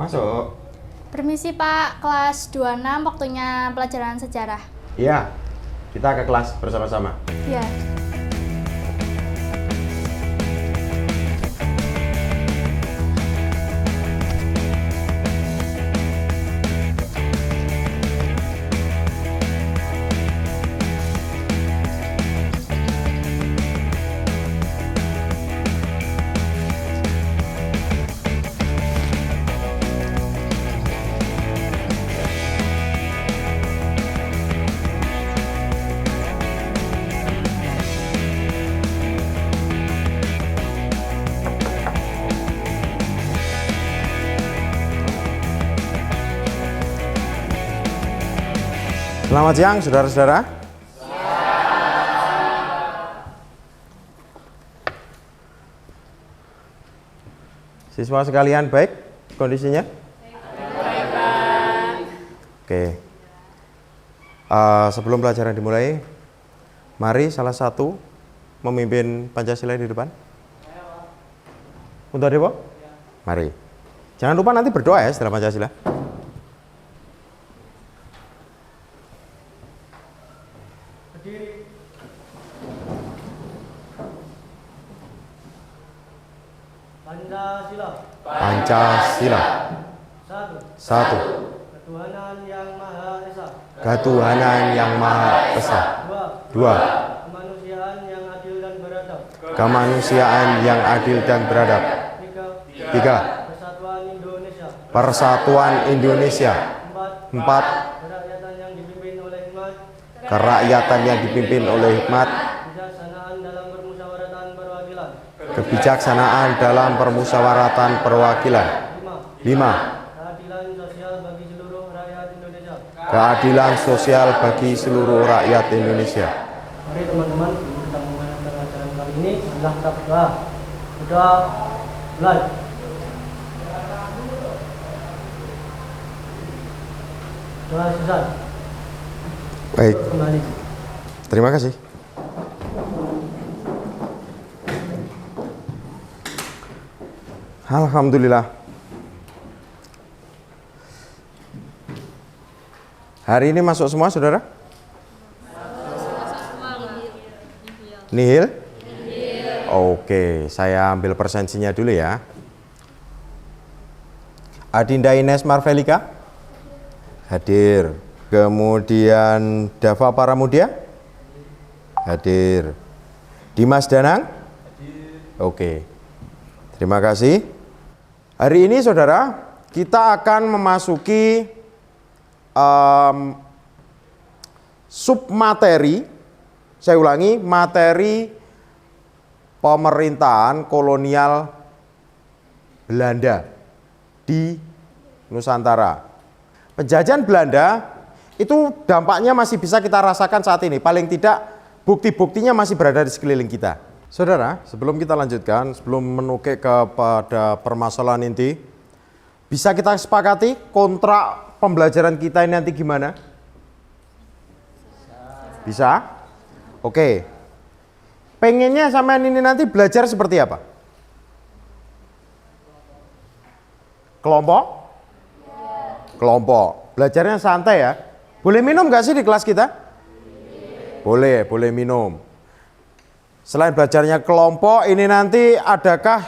Masuk. Permisi Pak, kelas 26 waktunya pelajaran sejarah. Iya, kita ke kelas bersama-sama. Iya. Selamat siang, saudara-saudara. Siswa sekalian, baik kondisinya? Baik, Pak. Oke. Sebelum pelajaran dimulai, mari salah satu memimpin Pancasila di depan. Untuk Dewa? Mari. Jangan lupa nanti berdoa ya setelah Pancasila. Pancasila. Satu. Ketuhanan yang Maha Esa. Ketuhanan yang Maha Esa. Dua. Kemanusiaan yang adil dan beradab. Kemanusiaan yang adil dan beradab. Tiga. Persatuan Indonesia. Persatuan Indonesia. Empat. Kerakyatan yang dipimpin oleh hikmat. Kerakyatan yang dipimpin oleh hikmat. Kebijaksanaan dalam permusyawaratan perwakilan. Kebijaksanaan dalam permusyawaratan perwakilan. Lima. Keadilan sosial bagi seluruh rakyat Indonesia. Keadilan sosial bagi seluruh rakyat Indonesia. Mari teman-teman, kita memulai pelajaran kali ini adalah kitab doa. Doa mulai. Doa selesai. Baik, Kembali. terima kasih. Alhamdulillah. Hari ini masuk semua, saudara? Nihil? Oke, saya ambil presensinya dulu ya. Adinda Ines Marvelika? Hadir. Kemudian Dava Paramudia? Hadir. Dimas Danang? Oke. Terima kasih. Hari ini saudara, kita akan memasuki submateri, saya ulangi, materi pemerintahan kolonial Belanda di Nusantara. Penjajahan Belanda itu dampaknya masih bisa kita rasakan saat ini, paling tidak bukti-buktinya masih berada di sekeliling kita. Saudara, sebelum kita lanjutkan, sebelum menukik kepada permasalahan inti, bisa kita sepakati kontrak pembelajaran kita ini nanti gimana? Bisa? Oke. Pengennya sampean ini nanti belajar seperti apa? Kelompok? Kelompok. Belajarnya santai ya. Boleh minum gak sih di kelas kita? Boleh minum. Selain belajarnya kelompok, ini nanti adakah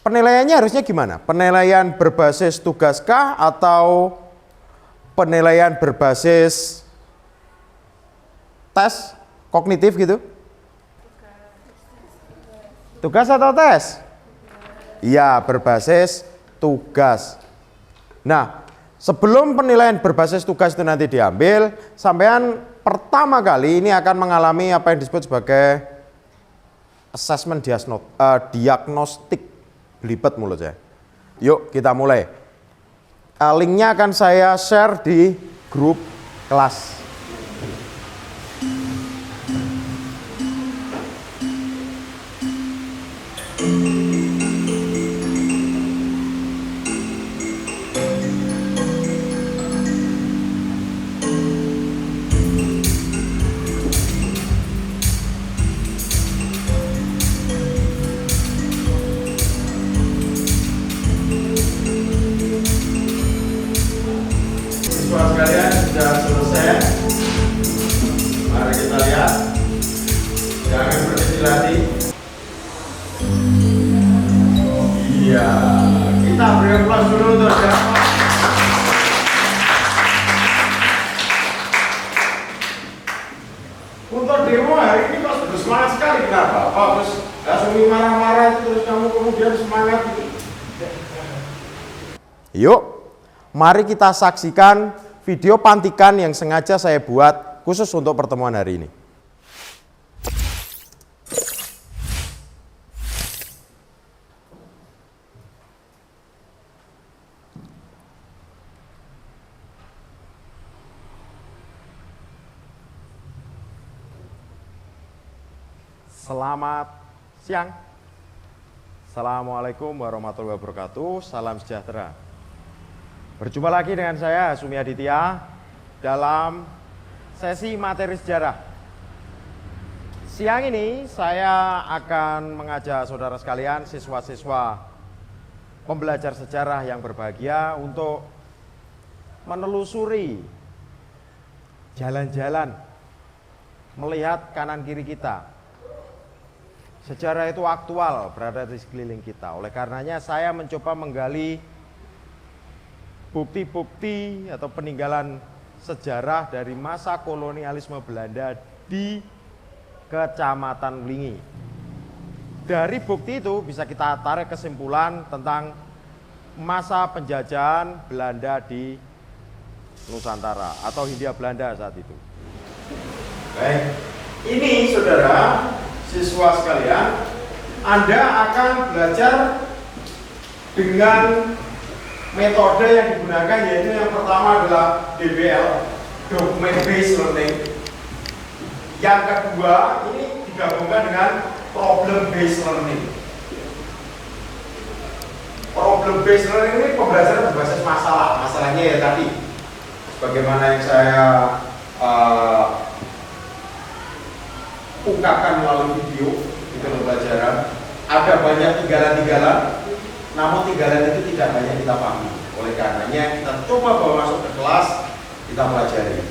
penilaiannya harusnya gimana? Penilaian berbasis tugaskah atau penilaian berbasis tes kognitif gitu? Tugas atau tes? Iya, berbasis tugas. Nah, sebelum penilaian berbasis tugas itu nanti diambil, sampean pertama kali ini akan mengalami apa yang disebut sebagai assessment diagnostik. Belibet mulut saya. Yuk kita mulai. Linknya akan saya share di grup kelas. beri aplaus dulu untuk siapa. Untuk demo hari ini kok sudah semangat sekali, kenapa? Oh, terus Sumi marah-marah itu terus kamu kemudian semangat gitu. Yuk, mari kita saksikan video pantikan yang sengaja saya buat khusus untuk pertemuan hari ini. Selamat siang. Assalamualaikum warahmatullahi wabarakatuh. Salam sejahtera. Berjumpa lagi dengan saya Sumi Aditya dalam sesi materi sejarah. Siang ini saya akan mengajak saudara sekalian, siswa-siswa pembelajar sejarah yang berbahagia untuk menelusuri jalan-jalan, melihat kanan kiri kita. Sejarah itu aktual, berada di sekeliling kita. Oleh karenanya saya mencoba menggali bukti-bukti atau peninggalan sejarah dari masa kolonialisme Belanda di Kecamatan Wlingi. Dari bukti itu bisa kita tarik kesimpulan tentang masa penjajahan Belanda di Nusantara atau Hindia Belanda saat itu. Baik, ini saudara siswa sekalian, Anda akan belajar dengan metode yang digunakan, yaitu yang pertama adalah DBL, Document Based Learning. Yang kedua, ini digabungkan dengan Problem Based Learning. Problem Based Learning ini pembelajaran berbasis masalah. Masalahnya ya tadi, sebagaimana yang saya ungkapkan melalui video itu pembelajaran, ada banyak tinggalan-tinggalan, namun tinggalan itu tidak banyak kita pahami. Oleh karenanya kita coba bawa masuk ke kelas, kita pelajari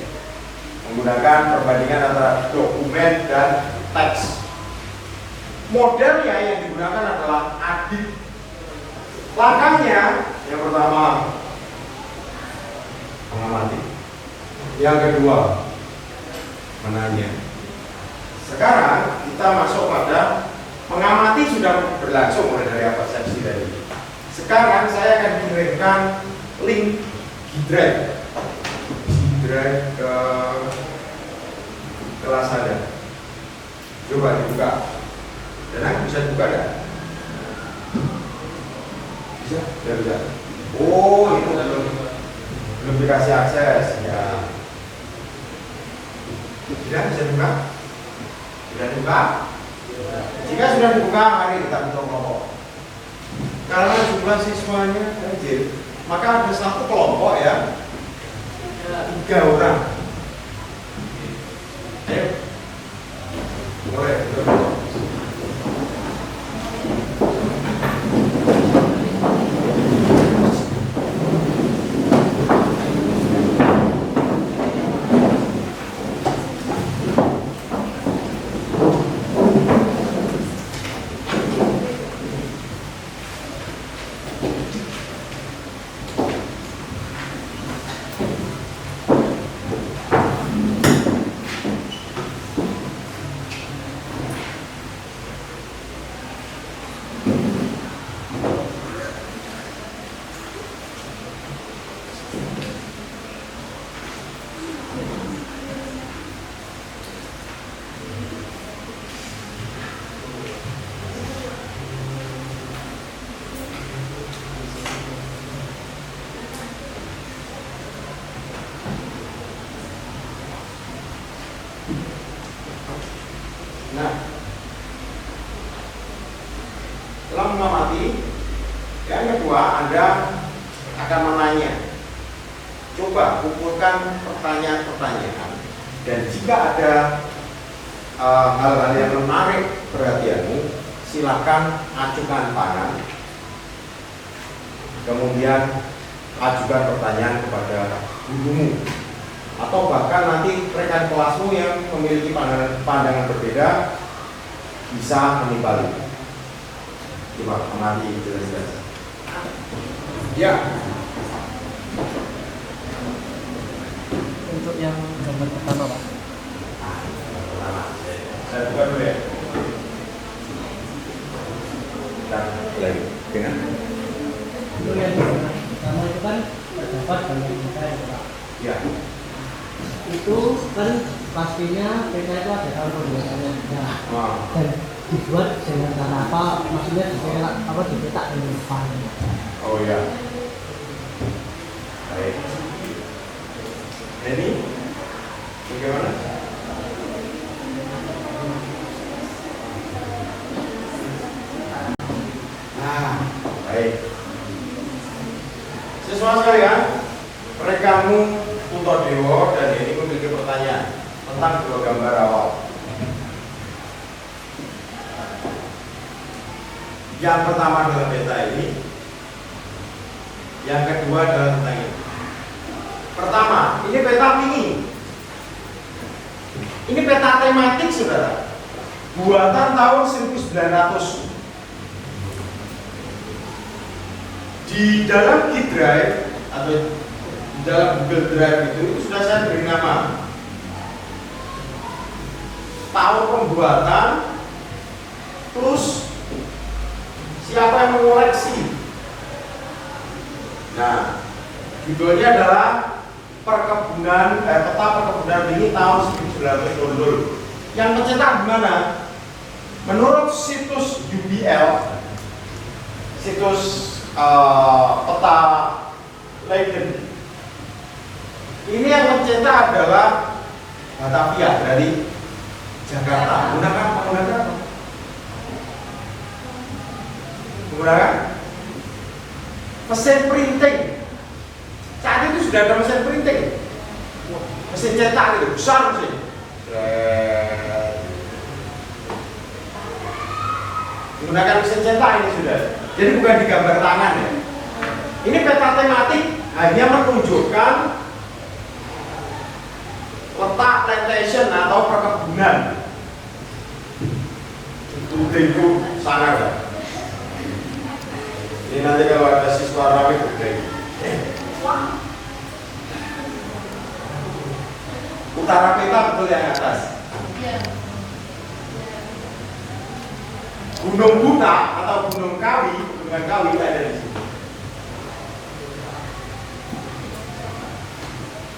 menggunakan perbandingan antara dokumen dan teks. Modelnya yang digunakan adalah audit. Langkahnya yang pertama mengamati, yang kedua menanya. Sekarang kita masuk pada mengamati, sudah berlangsung mulai dari persepsi tadi. Sekarang saya akan kirimkan link G-Drive ke kelas Anda. Coba dibuka. Dan bisa dibuka ya? Bisa? Ya bisa. Oh, itu belum dikasih akses ya. Tidak bisa dibuka? Sudah dibuka? Jika sudah dibuka, mari kita bentuk kelompok. Karena jumlah siswanya kecil, maka ada satu kelompok ya, 3 orang. Ayo, mulai. Nah, setelah mengamati, yang kedua Anda akan menanya. Coba kumpulkan pertanyaan-pertanyaan, dan jika ada hal-hal yang menarik perhatianmu, silakan acukan tangan, kemudian ajukan pertanyaan kepada gurumu, atau bahkan nanti rekan kelasmu yang memiliki pandangan berbeda bisa menimbali. Coba amati jelas-jelas. Ya. Untuk yang gambar pertama, Pak. Saya buka dulu ya. Lagi dengan Untuk yang gambar pertama itu kan terdapat gambar kita ya, Pak. ya. Itu kan pastinya kita itu ada tahun pembuatannya juga. Dan dibuat dengan cara apa? Maksudnya dicetak dengan depan. Oh ya. Baik. Ini bagaimana? Nah, baik. Siswa sekalian, merekamu Tutor Dewo dan ini memiliki pertanyaan tentang dua gambar awal. Yang pertama adalah peta ini, yang kedua adalah tentang ini. Pertama, ini peta mini. Ini peta tematik, saudara. Buatan tahun 1900. Di dalam G Drive atau di dalam Google Drive itu sudah saya beri nama tahun pembuatan, terus siapa yang mengoleksi. Nah, judulnya adalah peta perkebunan mini tahun 1900 dulu. Yang mencetak gimana? Menurut situs UBL, situs peta Leiden, ini yang mencetak adalah Batavia dari Jakarta. Menggunakan mesin printing. Saat itu sudah ada mesin printing, mesin cetak itu besar mesin. Menggunakan mesin cetak ini sudah. Jadi bukan digambar tangan ya. Ini peta tematik hanya menunjukkan letak plantation atau perkebunan. Itu sangat ya. Ini nanti kalau ada siswa rawi berdiri. Utara peta betul yang atas. Gunung Buta atau Gunung Kawi, Gunung Kawi ada di sini.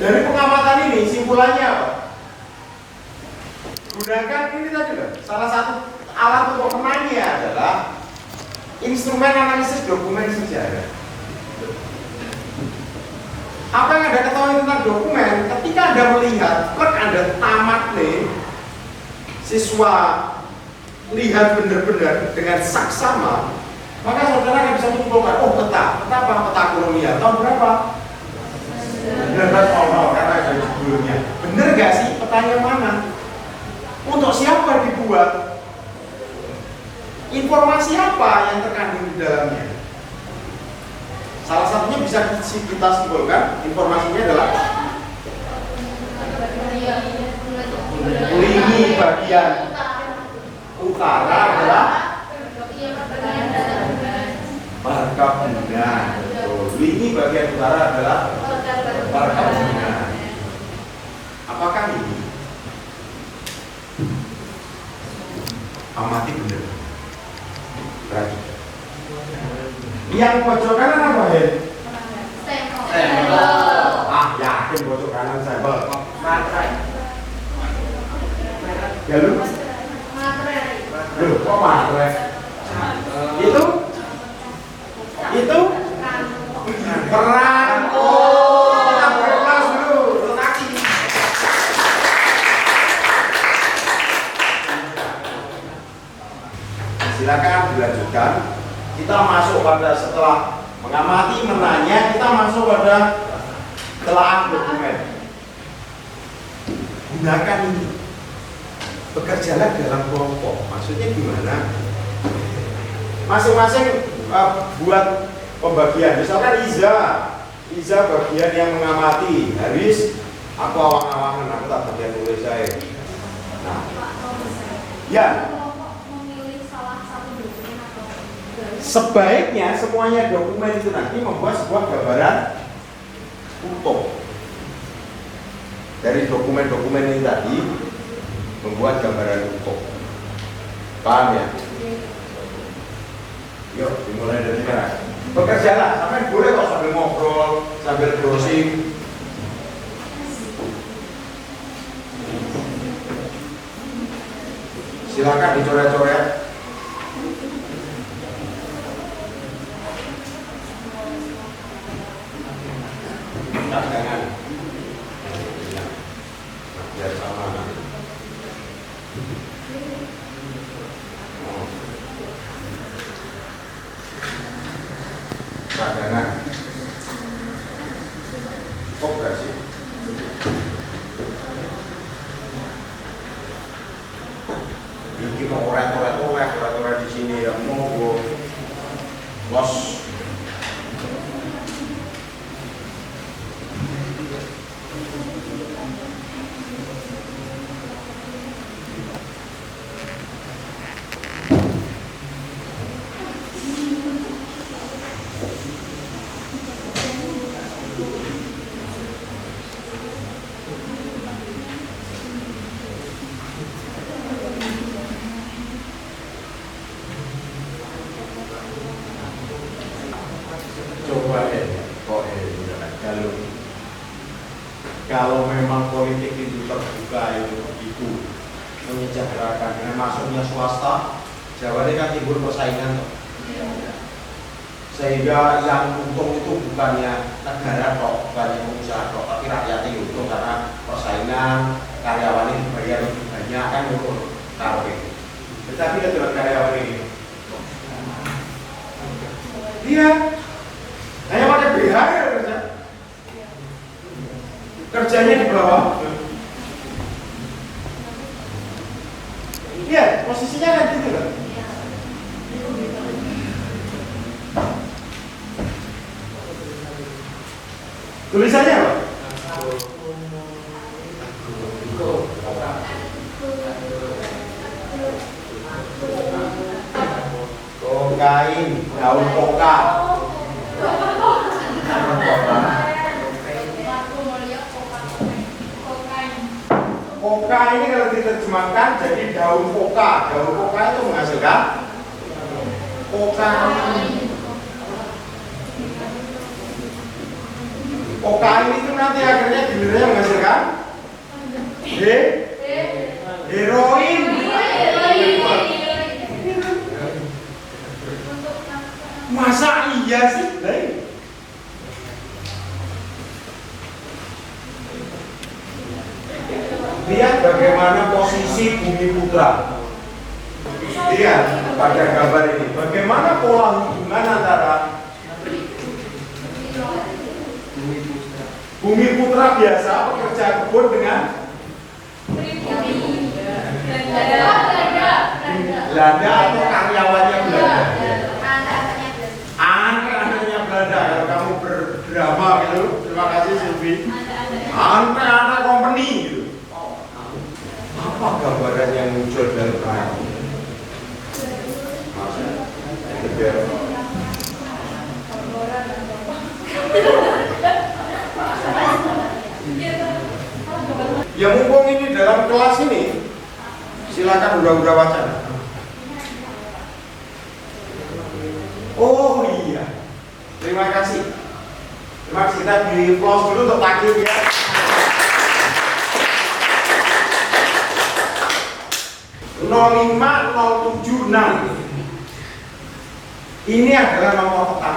Dari pengamatan ini simpulannya apa? Gunakan ini tadi loh. Salah satu alat untuk menanya adalah instrumen analisis dokumen sejarah. Apa yang Anda ketahui tentang dokumen? Ketika Anda melihat, Anda tamat nih, siswa lihat benar-benar dengan saksama, maka saudara akan bisa menyimpulkan, oh peta apa? Peta kolonial tahun berapa? 1900 karena ada judulnya. Bener gak sih petanya mana? Untuk siapa dibuat? Informasi apa yang terkandung di dalamnya? Salah satunya bisa kita simpulkan, informasinya adalah lini bagian utara adalah perkebunan. Lini bagian utara adalah perkebunan. Apakah ini? Amati benar. Perhatikan. Yang pojok kanan apa ya? Stempel. Ah, yakin pojok kanan stempel. Materai. Ya lu? Loh, kok materai? Itu? Peran. Oh, kita beri kelas dulu. Rotasi. Silakan dilanjutkan. Kita masuk pada setelah mengamati, menanya, kita masuk pada telaah dokumen. Gunakan ini. Bekerjalah dalam kelompok. Maksudnya gimana? Masing-masing buat pembagian. Misalkan Iza bagian yang mengamati. Haris, aku awang-awangan, aku tak bagian tulis saya. Nah, ya. Sebaiknya semuanya dokumen itu nanti membuat sebuah gambaran utuh. Dari dokumen-dokumen ini tadi membuat gambaran utuh. Paham ya? Yuk, dimulai dari sekarang. Bekerjalah, sampai boleh kok sambil ngobrol, sambil browsing. Silakan dicoret-coret. Jangan. Biar sama. Cadangan. Kok gak sih? Ini mau orang di sini ya mau bos. Coba deh, kalau memang politik itu terbuka itu menyejahterakan dengan masuknya swasta, Jawa ini kan timbul persaingan toh. Sehingga yang untung itu bukannya negara kok, bukannya pengusaha kok, tapi rakyat yang untung karena persaingan karyawan ini dibayar lebih banyak kan itu taruh. Tetapi dengan karyawan ini, dia hanya pakai BH ya kerja. Kerjanya di bawah. Iya, posisinya kan gitu kan. Tulisannya apa? Kokain, daun koka. Koka ini kalau diterjemahkan jadi daun koka. Daun koka itu menghasilkan kokain. Kokain itu nanti akhirnya gilirannya menghasilkan heroin. Masa iya sih? Lihat bagaimana posisi Bumi Putra. Lihat pada gambar ini, bagaimana pola hubungan antara Bumi Putra biasa pekerja kebun dengan Belanda atau karyawannya Belanda. Anak-anaknya Belanda. Kalau kamu berdrama gitu, terima kasih Silvi. Anak-anak company gitu. Apa gambaran yang muncul dalam benak? Ya mumpung ini dalam kelas ini, silakan udah wacana. Oh iya, terima kasih. Terima kasih, kita di close dulu untuk takdir ya. Lima 076 ini adalah nomor peta.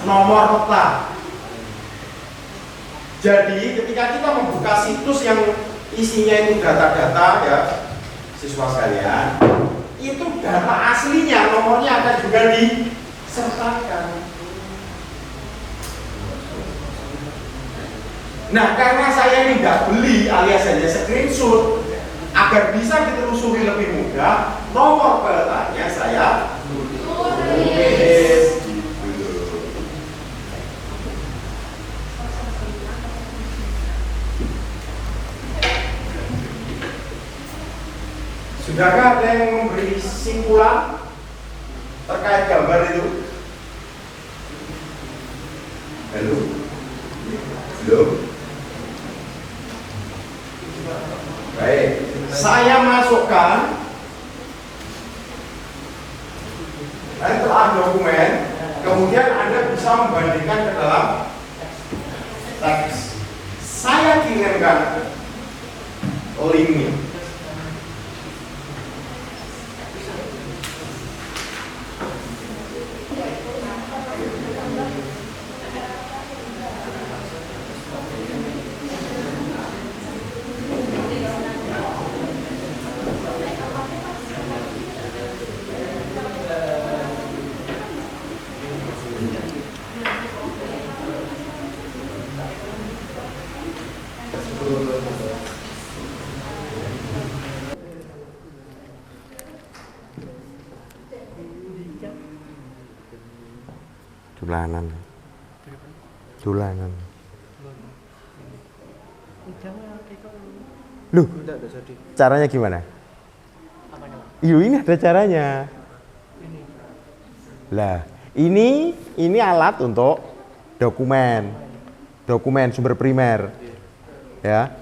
Nomor peta. Jadi ketika kita membuka situs yang isinya itu data-data ya siswa sekalian, itu data aslinya nomornya akan juga disertakan. Nah, karena saya ini nggak beli alias hanya screenshot, agar bisa ditelusuri lebih mudah, nomor petanya saya tulis. Sudahkah ada yang memberi simpulan terkait gambar itu? Halo? Belum? Baik, saya masukkan telah dokumen, kemudian Anda bisa membandingkan ke dalam teks. Saya kirimkan linknya. Dulanan. Loh, caranya gimana? Ini ada caranya. Lah, ini alat untuk dokumen sumber primer. Ya.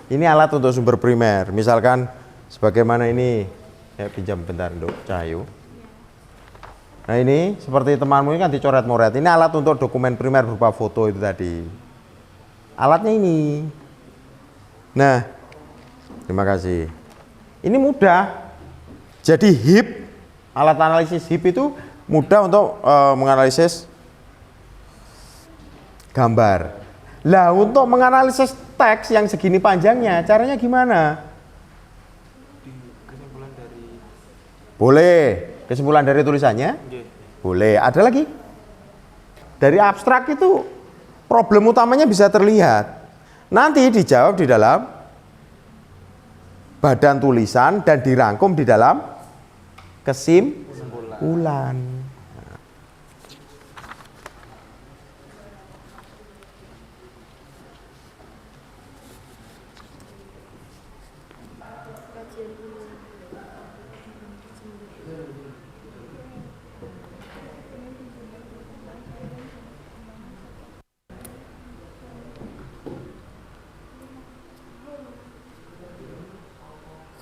Ini alat untuk sumber primer. Misalkan sebagaimana ini, saya pinjam bentar untuk Cahyo. Nah ini seperti temanmu ini kan dicoret-moret. Ini alat untuk dokumen primer berupa foto itu tadi. Alatnya ini. Nah, terima kasih. Ini mudah. Jadi HIP, alat analisis HIP itu mudah untuk menganalisis gambar. Lah untuk menganalisis teks yang segini panjangnya, caranya gimana? Kesimpulan dari Boleh. Kesimpulan dari tulisannya? Boleh. Ada lagi? Dari abstrak itu problem utamanya bisa terlihat. Nanti dijawab di dalam badan tulisan dan dirangkum di dalam kesimpulan.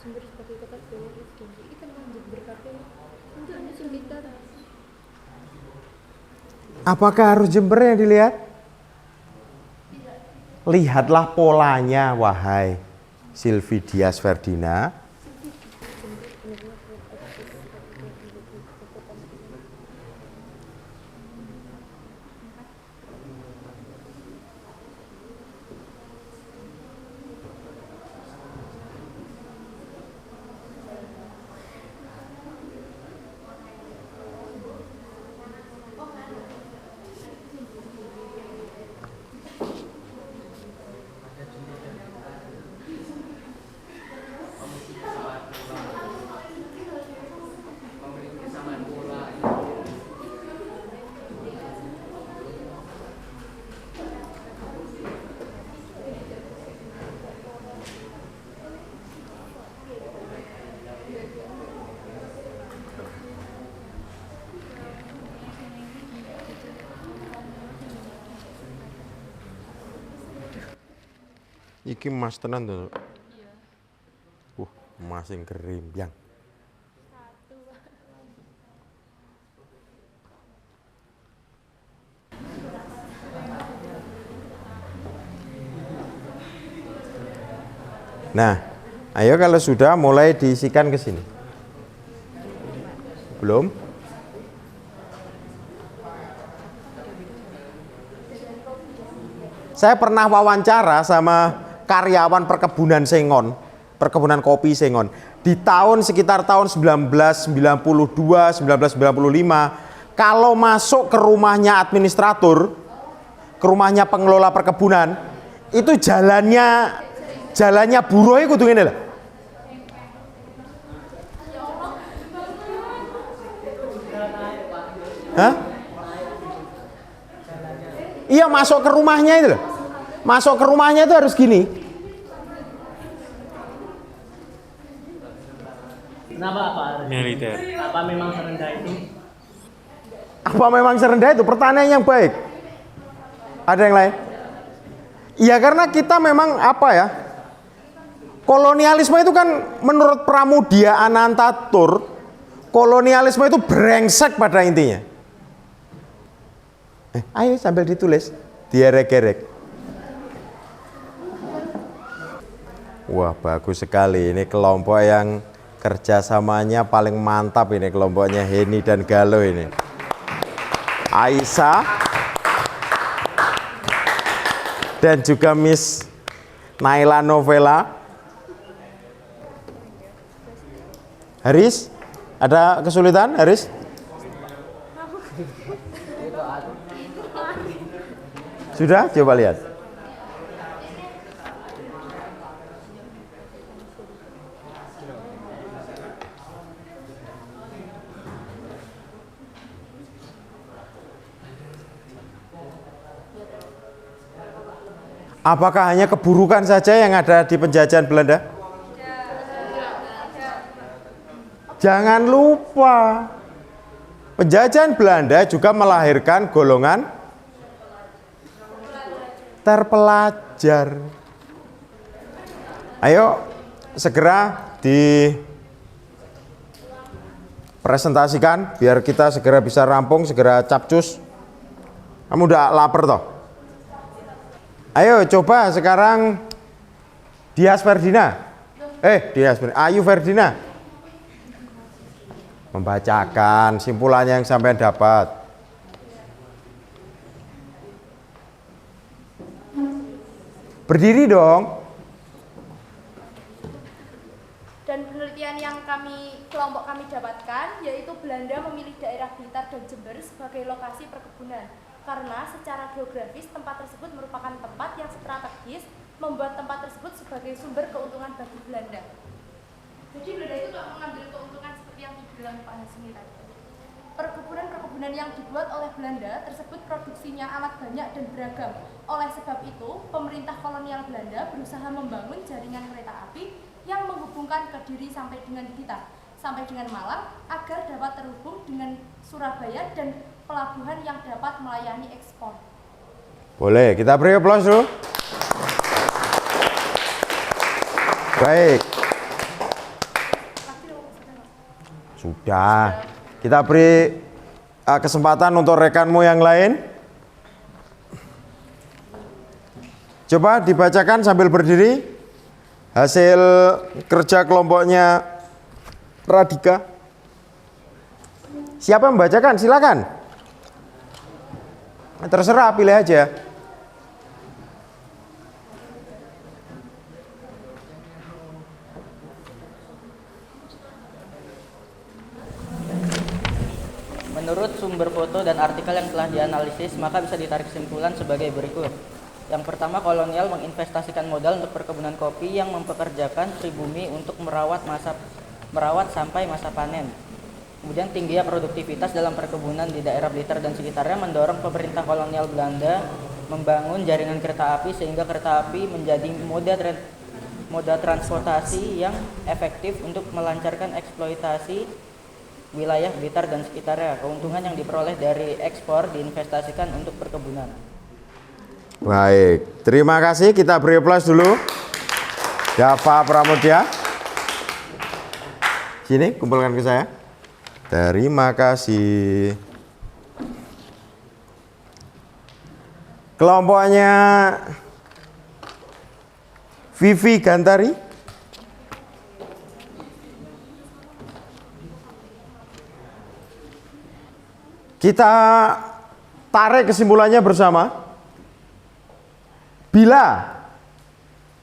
Sumber seperti tempat bawah itu tentang berkarya untuk Anda sulitan. Apakah harus Jember yang dilihat? Lihatlah polanya, wahai Sylvie Dias Ferdina. Iki emas tenan tuh. Emas yang gerimbyang. Nah, ayo kalau sudah mulai diisikan ke sini. Belum? Saya pernah wawancara sama karyawan perkebunan Sengon, perkebunan kopi Sengon. Di tahun sekitar tahun 1992, 1995, kalau masuk ke rumahnya administrator, ke rumahnya pengelola perkebunan, itu jalannya buruh itu kudu ngene lho. Hah? Iya, masuk ke rumahnya itu loh. Masuk ke rumahnya itu harus gini. Pak? Militer. Apa memang serendah itu? Apa memang serendah itu? Pertanyaan yang baik. Ada yang lain? Iya, karena kita memang apa ya? Kolonialisme itu kan menurut Pramudia Anantatur, kolonialisme itu brengsek pada intinya. Ayo sambil ditulis, dierek-erek. Wah, bagus sekali. Ini kelompok yang kerjasamanya paling mantap ini, kelompoknya Heni dan Galuh ini. Aisyah dan juga Miss Naila Novela. Haris, ada kesulitan Haris? Sudah? Coba lihat. Apakah hanya keburukan saja yang ada di penjajahan Belanda? Jangan lupa, penjajahan Belanda juga melahirkan golongan terpelajar. Ayo segera dipresentasikan biar kita segera bisa rampung, segera capcus. Kamu udah lapar toh? Ayo coba sekarang Ayu Ferdina membacakan simpulannya yang sampai dapat. Berdiri dong. Dan penelitian yang kelompok kami dapatkan yaitu Belanda memilih daerah Blitar dan Jember sebagai lokasi perkebunan karena secara geografis tempat tersebut merupakan tempat yang strategis, membuat tempat tersebut sebagai sumber keuntungan bagi Belanda. Jadi Belanda itu tidak mengambil keuntungan seperti yang dibilang Pak Hasmi tadi. Perkebunan-perkebunan yang dibuat oleh Belanda tersebut produksinya amat banyak dan beragam. Oleh sebab itu, pemerintah kolonial Belanda berusaha membangun jaringan kereta api yang menghubungkan Kediri sampai dengan Blitar, sampai dengan Malang, agar dapat terhubung dengan Surabaya dan pelabuhan yang dapat melayani ekspor. Boleh, kita beri aplaus dulu. Baik. Sudah. Kita beri kesempatan untuk rekanmu yang lain. Coba dibacakan sambil berdiri hasil kerja kelompoknya Radika. Siapa yang membacakan? Silakan. Terserah, pilih aja. Menurut sumber foto dan artikel yang telah dianalisis, maka bisa ditarik kesimpulan sebagai berikut. Yang pertama, kolonial menginvestasikan modal untuk perkebunan kopi yang mempekerjakan pribumi untuk merawat sampai masa panen. Kemudian tingginya produktivitas dalam perkebunan di daerah Blitar dan sekitarnya mendorong pemerintah kolonial Belanda membangun jaringan kereta api sehingga kereta api menjadi moda transportasi yang efektif untuk melancarkan eksploitasi wilayah Blitar dan sekitarnya. Keuntungan yang diperoleh dari ekspor diinvestasikan untuk perkebunan. Baik, terima kasih. Kita beri aplaus dulu. Dava Pramudia. Sini, kumpulkan ke saya. Terima kasih. Kelompoknya Vivi Gantari. Kita tarik kesimpulannya bersama. Bila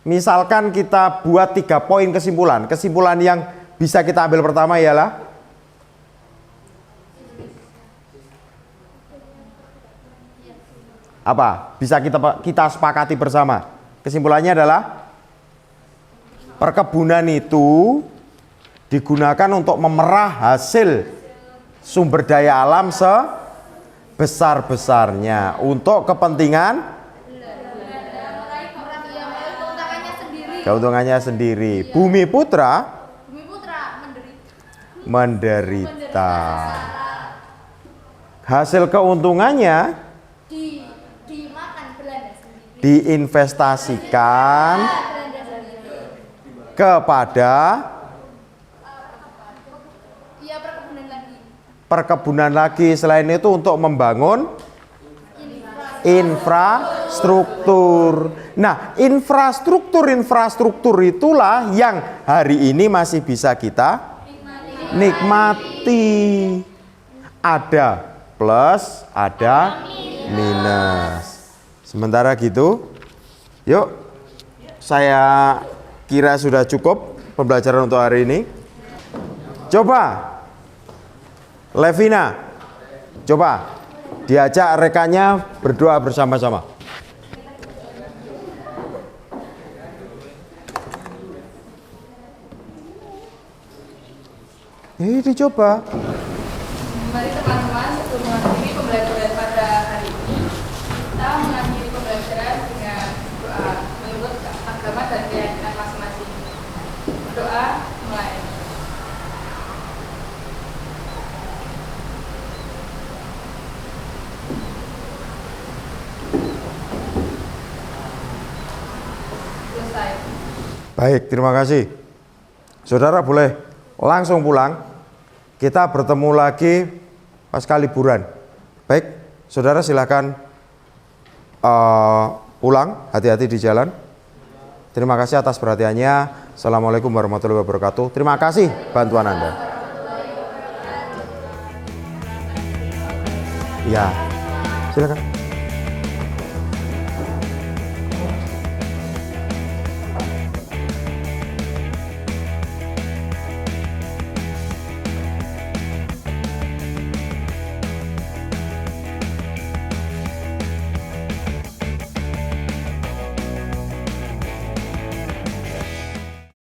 misalkan kita buat 3 poin kesimpulan. Kesimpulan yang bisa kita ambil pertama ialah apa? Bisa kita sepakati bersama. Kesimpulannya adalah perkebunan itu digunakan untuk memerah hasil sumber daya alam sebesar-besarnya untuk kepentingan keuntungannya sendiri. Bumi Putra menderita. Hasil keuntungannya dimakan Belanda sendiri. diinvestasikan Belanda sendiri. kepada Iya, perkebunan lagi. perkebunan lagi. Selain itu untuk membangun infrastruktur. Nah, infrastruktur itulah yang hari ini masih bisa kita nikmati. Ada plus, ada minus. Sementara gitu, yuk, saya kira sudah cukup pembelajaran untuk hari ini. Coba Levina, coba diajak rekannya berdoa bersama-sama. Ini dicoba. Mari teman-teman untuk mengakhiri pembelajaran pada hari ini. Kita mengakhiri pembelajaran dengan doa menurut agama dan keyakinan masing-masing. Doa mulai. Selesai. Baik, terima kasih. Saudara boleh langsung pulang. Kita bertemu lagi pasca liburan. Baik, saudara silakan pulang, hati-hati di jalan. Terima kasih atas perhatiannya. Assalamualaikum warahmatullahi wabarakatuh. Terima kasih bantuan Anda. Ya, silakan.